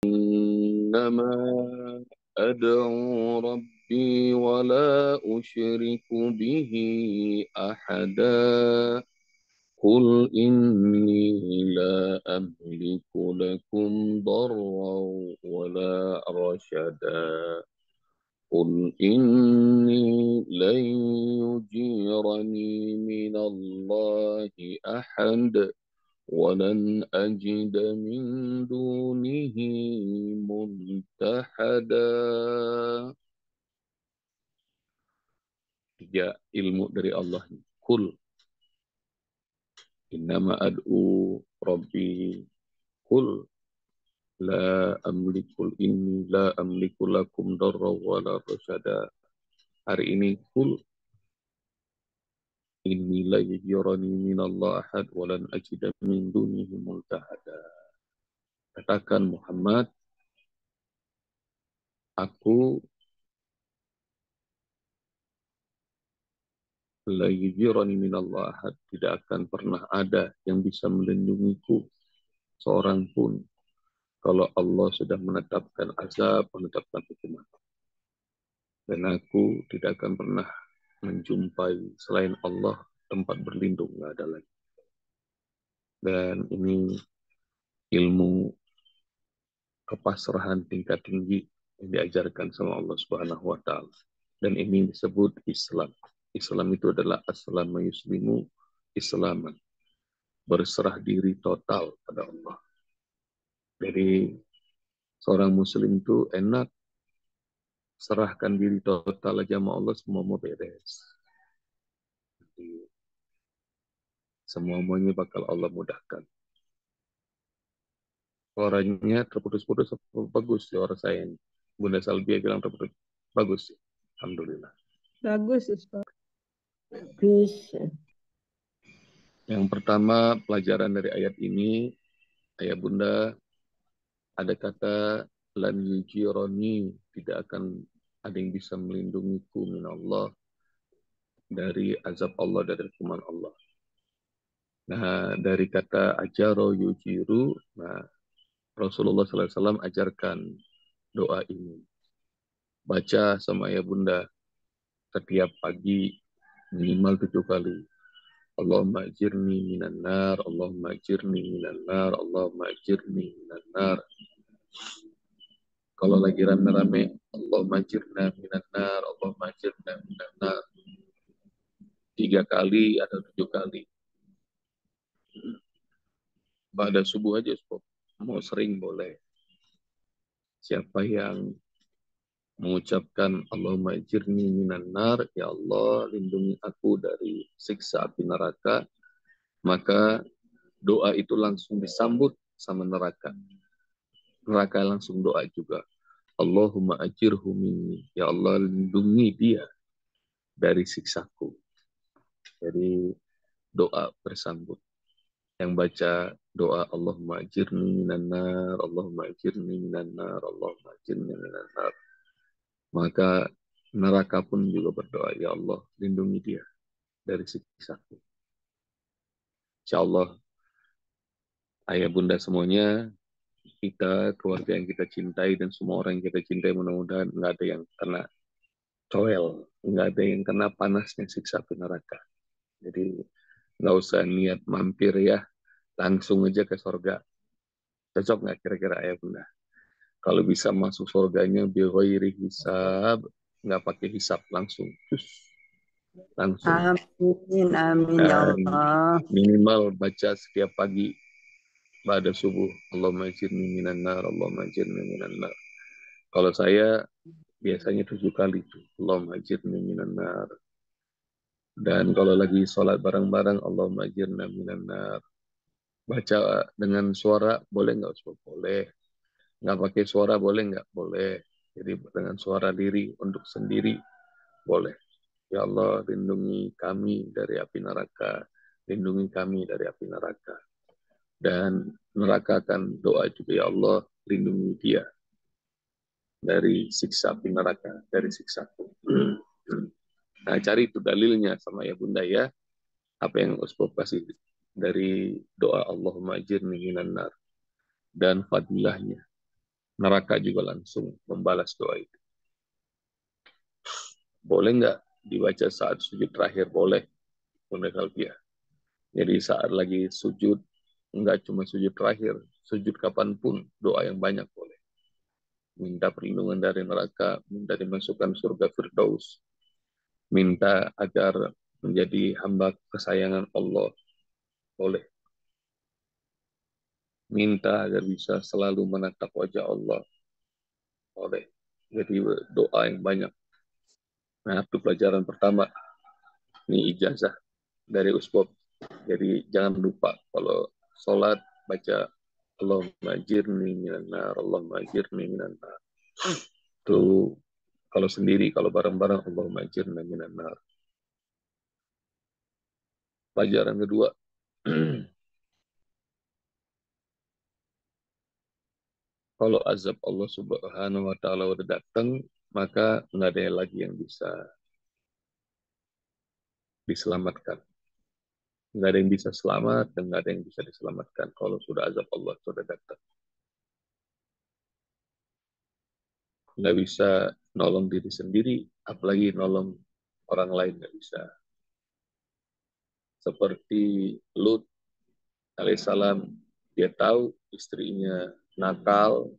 إنما أدعو ربي ولا أشرك به أحدا قل إني لا أملك لكم ضرا ولا رشدا قل إني لن يجيرني من الله أحد ولن أجد من دونه ملتحدا. Tiga ilmu dari Allah. Kul innama ad'u rabbi. Kul la amlikul inni la amliku lakum darra wala rasyada. Hari ini kul inni la yajirani minallah ahad walan ajida min dunihi multahada. Katakan Muhammad, aku la yajirani minallah ahad, tidak akan pernah ada yang bisa melindungiku seorang pun kalau Allah sudah menetapkan azab, menetapkan hukuman. Dan aku tidak akan pernah menjumpai selain Allah tempat berlindung, nggak ada lagi. Dan ini ilmu kepasrahan tingkat tinggi yang diajarkan sama Allah Subhanahu wa taala. Dan ini disebut Islam. Islam itu adalah aslama yuslimu islaman. Berserah diri total pada Allah. Jadi seorang muslim itu enak serahkan diri total aja sama Allah, semua mau beres. Jadi, semuanya bakal Allah mudahkan. Suaranya terputus-putus bagus suara saya ini. Bunda Salbia bilang terputus. Bagus. Alhamdulillah. Bagus, Ustaz. Bagus. Yang pertama pelajaran dari ayat ini, ayat Bunda, ada kata lan yujironi, tidak akan ada yang bisa melindungiku min Allah, dari azab Allah, dari hukuman Allah. Nah, dari kata ajaro yujiru, nah Rasulullah SAW ajarkan doa ini. Baca sama ya Bunda setiap pagi minimal 7 kali. Allahumma ajirni minan nar, Allahumma ajirni minan nar, Allahumma ajirni minan nar. Kalau lagi rame-rame, Allahumma ajirna minan nar, Allahumma ajirna minan nar. 3 kali atau 7 kali. Pada subuh aja, mau sering boleh. Siapa yang mengucapkan Allahumma ajirni minan nar, ya Allah lindungi aku dari siksa api neraka, maka doa itu langsung disambut sama neraka. Neraka langsung doa juga. Allahumma ajirhu minni, ya Allah lindungi dia dari siksaku. Jadi doa bersambut. Yang baca doa Allahumma ajirni minan nar, Allahumma ajirni minan nar, Allahumma ajirni minan nar, maka neraka pun juga berdoa, ya Allah lindungi dia dari siksaku. Insyaallah ayah bunda semuanya, kita, keluarga yang kita cintai dan semua orang yang kita cintai, mudah-mudahan nggak ada yang kena coel, nggak ada yang kena panasnya siksa api neraka. Jadi nggak usah niat mampir ya, langsung aja ke surga. Cocok nggak kira-kira ayah bunda? Kalau bisa masuk surganya bighairi hisab, nggak pakai hisab, langsung. Langsung. Amin, amin ya Dan Allah. minimal baca setiap pagi pada subuh. Allahumma ajirni minan nar, Allahumma ajirni minan nar. Kalau saya biasanya 7 kali itu. Allahumma ajirni minan nar. Dan kalau lagi sholat bareng-bareng, Allahumma ajirna minan nar. Baca dengan suara boleh nggak? Boleh. Nggak pakai suara boleh nggak? Boleh. Jadi dengan suara diri untuk sendiri boleh. Ya Allah, lindungi kami dari api neraka. Lindungi kami dari api neraka. Dan neraka akan doa juga, ya Allah, lindungi dia dari siksa api neraka, dari siksaku. Nah, cari itu dalilnya sama ya Bunda ya. Apa yang Ustaz kasih dari doa Allahumma ajirni minan nar dan fadilahnya. neraka juga langsung membalas doa itu. Boleh nggak dibaca saat sujud terakhir? Boleh, Bunda Kalbia. Jadi saat lagi sujud, nggak cuma sujud terakhir, sujud kapanpun, doa yang banyak boleh. Minta perlindungan dari neraka, minta dimasukkan surga Firdaus, minta agar menjadi hamba kesayangan Allah, boleh. Minta agar bisa selalu menatap wajah Allah, boleh. Jadi doa yang banyak. Nah, itu pelajaran pertama. Ini ijazah dari Usbop. Jadi jangan lupa kalau sholat baca Allahumma ajirni minan nar, Allahumma ajirni minan nar. Itu kalau sendiri, kalau bareng-bareng Allahumma ajirni minan nar. Pelajaran kedua, kalau azab Allah Subhanahu wa taala udah datang, maka nggak ada lagi yang bisa diselamatkan. Nggak ada yang bisa selamat dan nggak ada yang bisa diselamatkan kalau sudah azab Allah sudah datang. Nggak bisa nolong diri sendiri, apalagi nolong orang lain nggak bisa. Seperti Lut alaihissalam, dia tahu istrinya nakal,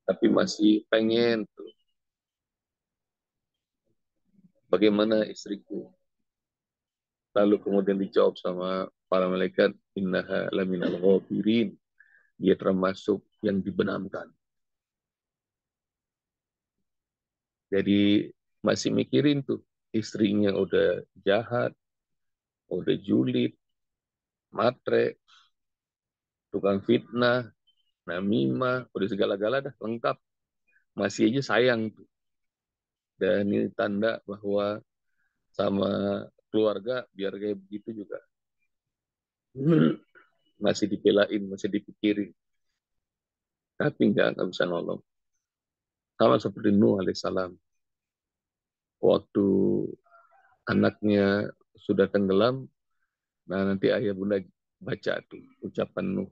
tapi masih pengen tuh. Bagaimana istriku? Lalu kemudian dijawab sama para malaikat, innaha laminal ghafirin. Dia termasuk yang dibenamkan. Jadi masih mikirin tuh istrinya udah jahat, udah julid, matre, tukang fitnah, namimah, udah segala-gala dah lengkap. Masih aja sayang tuh. Dan ini tanda bahwa sama keluarga biar kayak begitu juga. Masih dipelain, masih dipikirin. Tapi nggak bisa nolong. Sama seperti Nuh alaihissalam. Waktu anaknya sudah tenggelam, nah nanti ayah bunda baca tuh ucapan Nuh.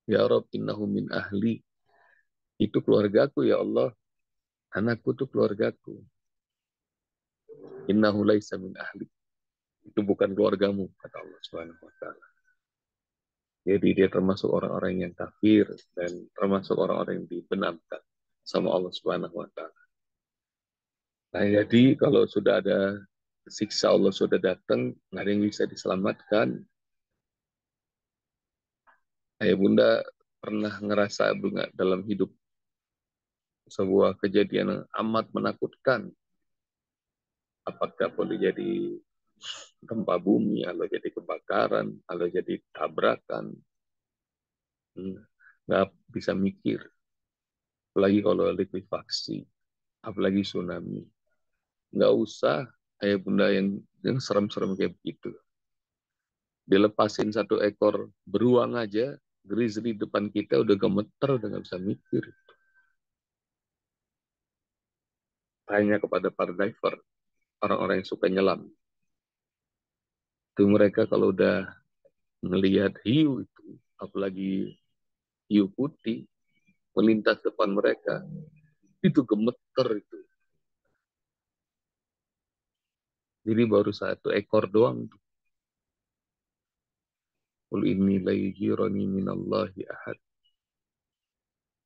Ya Rob, innahu min ahli. Itu keluargaku ya Allah. Anakku tuh keluargaku. Innahu laisa min ahli. Itu bukan keluargamu, kata Allah Subhanahu wa taala. Jadi dia termasuk orang-orang yang kafir dan termasuk orang-orang yang dibenamkan sama Allah Subhanahu wa taala. Nah, jadi kalau sudah ada siksa Allah sudah datang, nggak ada yang bisa diselamatkan. Ayah bunda pernah ngerasa bunga dalam hidup sebuah kejadian yang amat menakutkan. Apakah boleh jadi gempa bumi, atau jadi kebakaran, atau jadi tabrakan. Nggak bisa mikir. Apalagi kalau likuifaksi, apalagi tsunami. Nggak usah ayah bunda yang serem-serem kayak begitu. Dilepasin satu ekor beruang aja, grizzly depan kita udah gemeter, udah nggak bisa mikir. Tanya kepada para diver, orang-orang yang suka nyelam. Itu mereka kalau udah ngelihat hiu itu, apalagi hiu putih, melintas depan mereka, itu gemeter itu. Jadi baru satu ekor doang. Qul inni la yujirani minallahi ahad.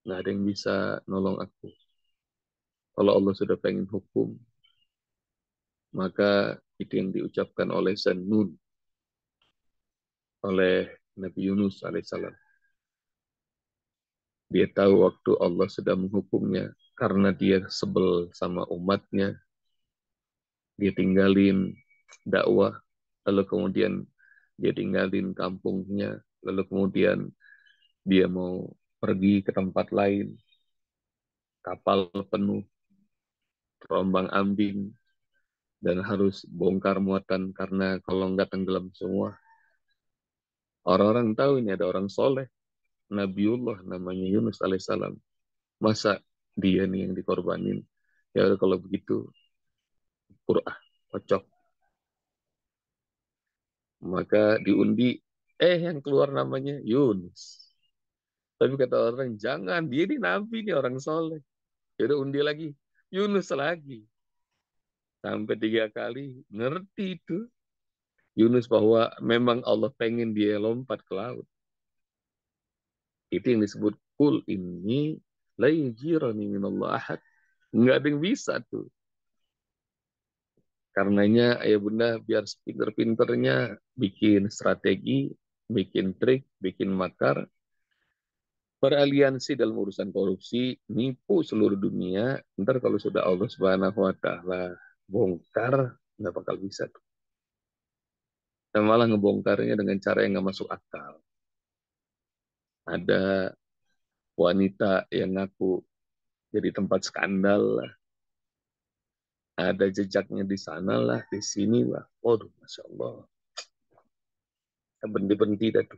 Nggak ada yang bisa nolong aku. Kalau Allah sudah pengen hukum, maka itu yang diucapkan oleh Zannun, oleh Nabi Yunus alaihissalam. Dia tahu waktu Allah sedang menghukumnya, karena dia sebel sama umatnya, dia tinggalin dakwah, lalu kemudian dia tinggalin kampungnya, lalu kemudian dia mau pergi ke tempat lain, kapal penuh, terombang ambing, dan harus bongkar muatan karena kalau nggak tenggelam semua. Orang-orang tahu ini ada orang soleh, Nabiullah namanya Yunus alaihissalam. Masa dia nih yang dikorbanin? Ya udah kalau begitu, Qur'ah, kocok. Maka diundi, yang keluar namanya Yunus. Tapi kata orang, jangan, dia ini nabi nih, orang soleh. Jadi undi lagi, Yunus lagi. Sampai 3 kali, ngerti itu. Yunus bahwa memang Allah pengen dia lompat ke laut. Itu yang disebut kul ini la yujirani minallah ahad. Nggak ada yang bisa tuh. Karenanya ayah bunda biar sepinter-pinternya bikin strategi, bikin trik, bikin makar, beraliansi dalam urusan korupsi, nipu seluruh dunia. Ntar kalau sudah Allah Subhanahu Wa Taala bongkar, nggak bakal bisa tuh. Dan malah ngebongkarnya dengan cara yang nggak masuk akal. Ada wanita yang ngaku jadi tempat skandal lah. Ada jejaknya di sana lah, di sini lah. Waduh, Masya Allah. Berhenti-berhenti dah tuh.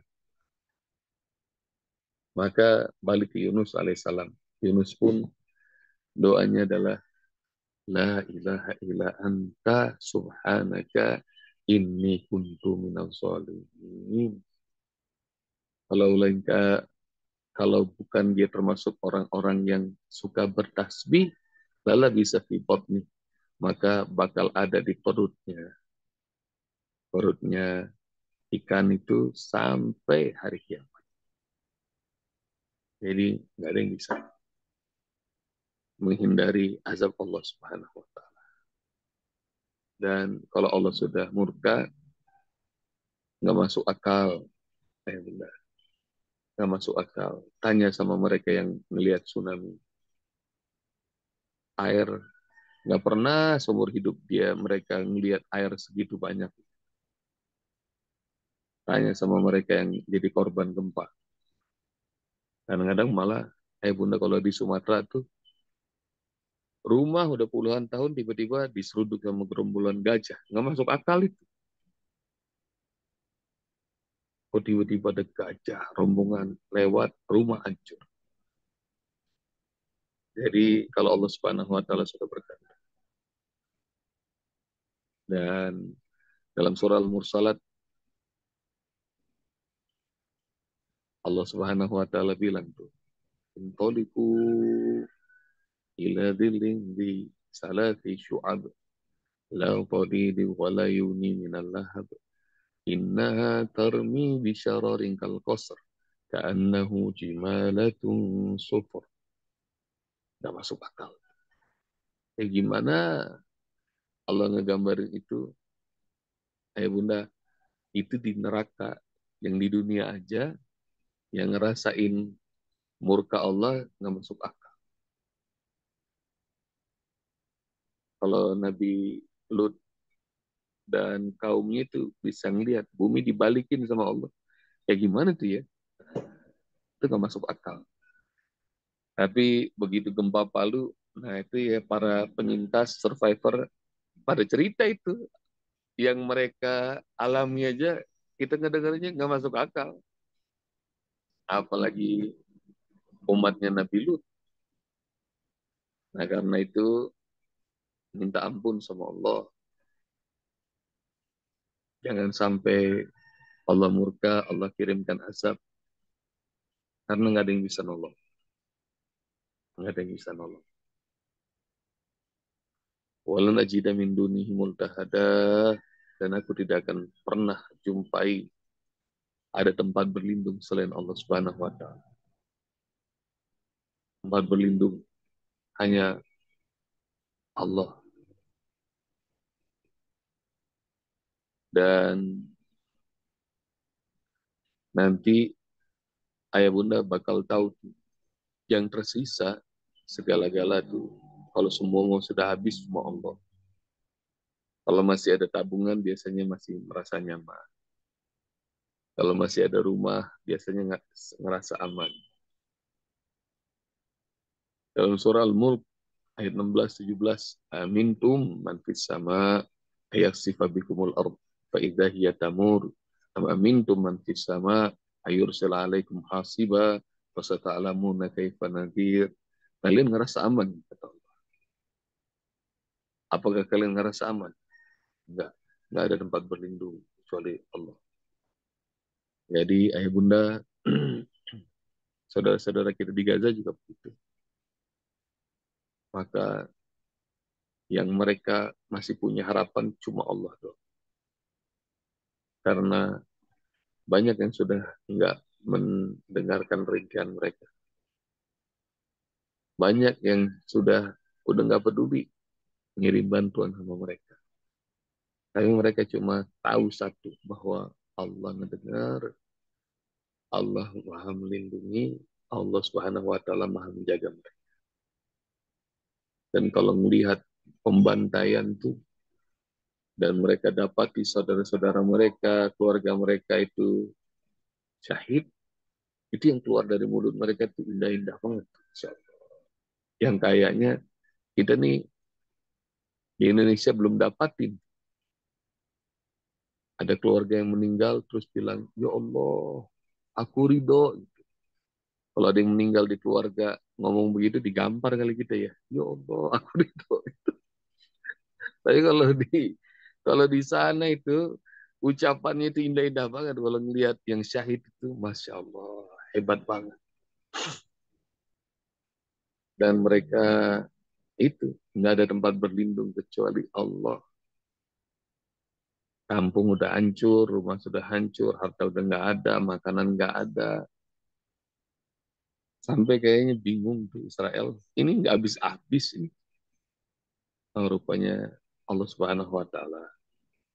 Maka balik ke Yunus alaihissalam. Yunus pun doanya adalah La ilaha illa anta subhanaka inni kuntu minal zalimin. Kalau kalau bukan dia termasuk orang-orang yang suka bertasbih, lala bisa fi nih, maka bakal ada di perutnya ikan itu sampai hari kiamat. Jadi nggak ada yang bisa menghindari azab Allah Subhanahu wa taala. Dan kalau Allah sudah murka, nggak masuk akal. Benar, nggak masuk akal. Tanya sama mereka yang melihat tsunami. Air, nggak pernah seumur hidup mereka ngelihat air segitu banyak. Tanya sama mereka yang jadi korban gempa. Kadang-kadang malah, bunda kalau di Sumatera tuh, rumah udah puluhan tahun tiba-tiba diseruduk sama gerombolan gajah. Nggak masuk akal itu. Kok tiba-tiba ada gajah, rombongan lewat, rumah hancur. Jadi kalau Allah Subhanahu wa taala sudah berkata, dan dalam surah Al-Mursalat Allah Subhanahu wa taala bilang tuh, "Intoliku ila dhillin di salati syu'ab la tadidi wa la yuni minal lahab innaha tarmi bi syararin kal qasr ka'annahu jimalatun sufur." Nggak masuk akal. Gimana Allah ngegambarin itu? Bunda, itu di neraka. Yang di dunia aja, yang ngerasain murka Allah, nggak masuk akal. Kalau Nabi Lut dan kaumnya itu bisa ngelihat bumi dibalikin sama Allah. Ya gimana tuh ya? Itu nggak masuk akal. Tapi begitu gempa Palu, nah itu ya para penyintas, survivor, pada cerita itu. Yang mereka alami aja, kita ngedengarnya nggak masuk akal. Apalagi umatnya Nabi Lut. Nah karena itu, minta ampun sama Allah. Jangan sampai Allah murka, Allah kirimkan azab. Karena nggak ada yang bisa nolong. Nggak ada yang bisa nolong. Walan ajida min dunihi multahada. Dan aku tidak akan pernah jumpai ada tempat berlindung selain Allah Subhanahu wa taala. Tempat berlindung hanya Allah. Dan nanti ayah bunda bakal tahu yang tersisa segala-gala tuh. Kalau semua mau sudah habis, semua Allah. Kalau masih ada tabungan, biasanya masih merasa nyaman. Kalau masih ada rumah, biasanya ngerasa aman. Dalam surah Al-Mulk, ayat 16-17, Amintum man fis sama ayaksifa bikumul ard fa'idha hiya tamur. Amintum man fis sama ayursil alaikum hasiba fasata'lamuna kaifa nadir. Kalian ngerasa aman, kata Allah. Apakah kalian ngerasa aman? Enggak. Enggak ada tempat berlindung kecuali Allah. Jadi ayah bunda, saudara-saudara kita di Gaza juga begitu. Maka yang mereka masih punya harapan cuma Allah doang. Karena banyak yang sudah nggak mendengarkan rintihan mereka. Banyak yang udah nggak peduli ngirim bantuan sama mereka. Tapi mereka cuma tahu satu, bahwa Allah mendengar, Allah Maha melindungi, Allah Subhanahu wa Ta'ala Maha menjaga mereka. Dan kalau melihat pembantaian itu, dan mereka dapati saudara-saudara mereka, keluarga mereka itu syahid, itu yang keluar dari mulut mereka itu indah-indah banget. Yang kayaknya kita nih di Indonesia belum dapatin. Ada keluarga yang meninggal terus bilang, ya Allah, aku ridho. Kalau ada yang meninggal di keluarga ngomong begitu digampar kali kita ya. Ya Allah, aku ridho. Tapi kalau di sana itu ucapannya itu indah-indah banget. Kalau ngelihat yang syahid itu, masya Allah, hebat banget. Dan mereka itu nggak ada tempat berlindung kecuali Allah. Kampung udah hancur, rumah sudah hancur, harta udah nggak ada, makanan nggak ada. Sampai kayaknya bingung tuh Israel. Ini nggak habis-habis ini. Rupanya Allah Subhanahu Wa Taala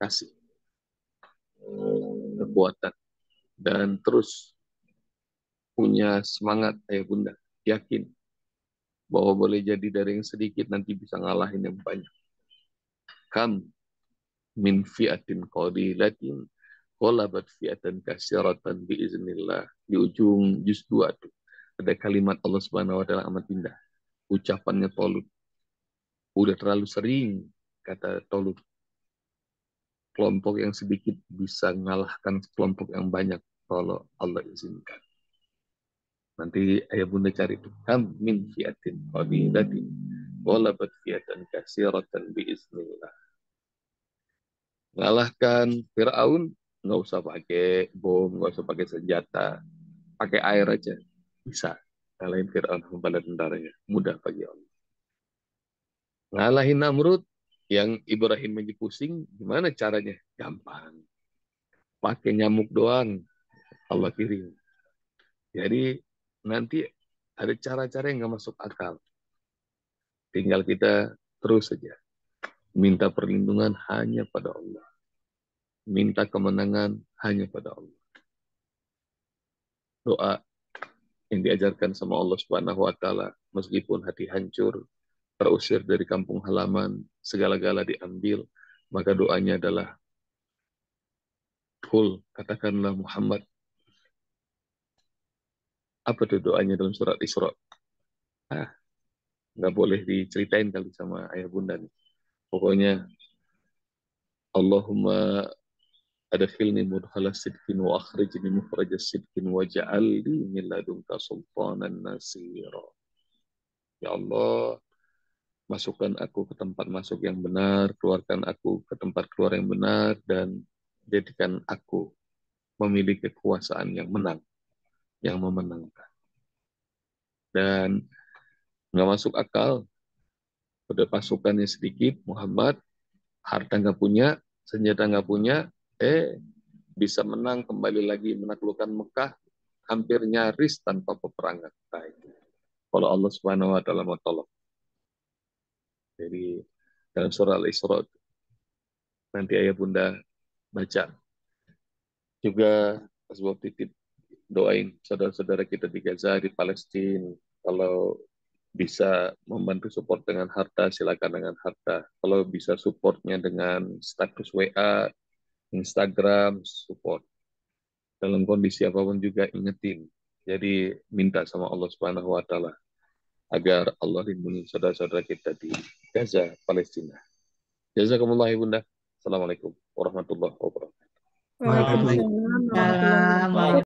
kasih kekuatan dan terus punya semangat ayah bunda, yakin bahwa boleh jadi dari yang sedikit nanti bisa ngalahin yang banyak. Kam min fi'atin qalilatin qalabat fi'atan katsiratan biiznillah. Di ujung juz 2 tuh ada kalimat Allah Subhanahu wa taala amat indah. Ucapannya Tolut. Udah terlalu sering kata Tolut. Kelompok yang sedikit bisa mengalahkan kelompok yang banyak kalau Allah izinkan. Nanti ayah bunda cari itu. Kam min fi'atin qalilatin qalabat fi'atan katsiratan biiznillah. Ngalahkan Firaun nggak usah pakai bom, nggak usah pakai senjata, pakai air aja bisa ngalahin Firaun sama bala tentaranya, mudah bagi Allah. Ngalahin Namrud yang Ibrahim aja pusing, gimana caranya? Gampang, pakai nyamuk doang, Allah kirim. Jadi nanti ada cara-cara yang nggak masuk akal. Tinggal kita terus saja minta perlindungan hanya pada Allah, minta kemenangan hanya pada Allah. Doa yang diajarkan sama Allah Subhanahu wa taala, meskipun hati hancur, terusir dari kampung halaman, segala-gala diambil, maka doanya adalah Qul, katakanlah Muhammad. Apa tuh doanya dalam surat Isra? Nggak boleh diceritain kali sama ayah bunda nih. Pokoknya Allahumma adkhilni mudkhala sidqin wa akhrijni mukhraja sidqin waj'alni min ladunka sultanan nasira. Ya Allah, masukkan aku ke tempat masuk yang benar, keluarkan aku ke tempat keluar yang benar, dan jadikan aku memiliki kekuasaan yang menang, yang memenangkan. Dan nggak masuk akal, udah pasukannya sedikit, Muhammad, harta nggak punya, senjata nggak punya, bisa menang kembali lagi menaklukkan Mekah, hampir nyaris tanpa peperangan. Nah, itu. Kalau Allah Subhanahu wa taala mau tolong. Jadi dalam surah Al-Isra nanti ayah bunda baca juga sebuah titip doain saudara-saudara kita di Gaza, di Palestina. Kalau bisa membantu support dengan harta, silakan dengan harta. Kalau bisa supportnya dengan status WA, Instagram, support. Dalam kondisi apapun juga ingetin. Jadi minta sama Allah Subhanahu wa taala agar Allah lindungi saudara-saudara kita di Gaza, Palestina. Jazakumullah Ibunda. Assalamualaikum warahmatullahi wabarakatuh. Waalaikumsalam warahmatullahi wabarakatuh.